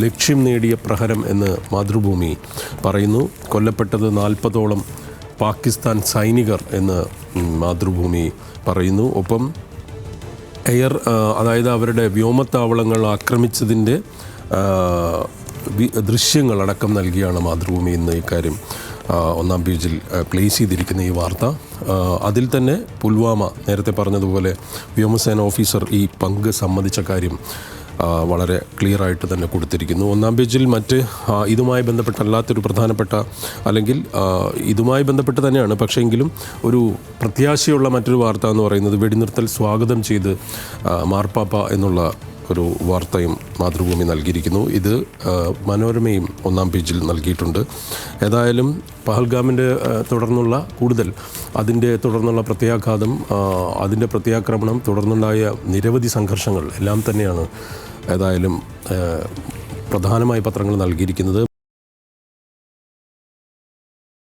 ലക്ഷ്യം നേടിയ പ്രഹരം എന്ന് മാതൃഭൂമി പറയുന്നു. കൊല്ലപ്പെട്ടത് 40ഓളം പാകിസ്ഥാൻ സൈനികർ എന്ന് മാതൃഭൂമി പറയുന്നു. ഒപ്പം അതായത് അവരുടെ വ്യോമത്താവളങ്ങൾ ആക്രമിച്ചതിൻ്റെ ദൃശ്യങ്ങളടക്കം നൽകിയാണ് മാതൃഭൂമി ഇന്ന് ഇക്കാര്യം ഒന്നാം പേജിൽ പ്ലേസ് ചെയ്തിരിക്കുന്ന ഈ വാർത്ത. അതിൽ തന്നെ പുൽവാമ നേരത്തെ പറഞ്ഞതുപോലെ വ്യോമസേന ഓഫീസർ ഈ പങ്ക് സമ്മതിച്ച കാര്യം വളരെ ക്ലിയറായിട്ട് തന്നെ കൊടുത്തിരിക്കുന്നു. ഒന്നാം പേജിൽ മറ്റ് ഇതുമായി ബന്ധപ്പെട്ടല്ലാത്തൊരു പ്രധാനപ്പെട്ട അല്ലെങ്കിൽ ഇതുമായി ബന്ധപ്പെട്ട് തന്നെയാണ്, പക്ഷേ എങ്കിലും ഒരു പ്രത്യാശയുള്ള മറ്റൊരു വാർത്ത എന്ന് പറയുന്നത് വെടിനിർത്തൽ സ്വാഗതം ചെയ്ത് മാർപ്പാപ്പ എന്നുള്ള ഒരു വാർത്തയും മാതൃഭൂമി നൽകിയിരിക്കുന്നു. ഇത് മനോരമയും ഒന്നാം പേജിൽ നൽകിയിട്ടുണ്ട്. ഏതായാലും പഹൽഗാമിൻ്റെ അതിൻ്റെ തുടർന്നുള്ള പ്രത്യാഘാതം, അതിൻ്റെ പ്രത്യാക്രമണം, തുടർന്നുണ്ടായ നിരവധി സംഘർഷങ്ങൾ എല്ലാം തന്നെയാണ് ഏതായാലും പ്രധാനമായി പത്രങ്ങൾ നൽകിയിരിക്കുന്നത്.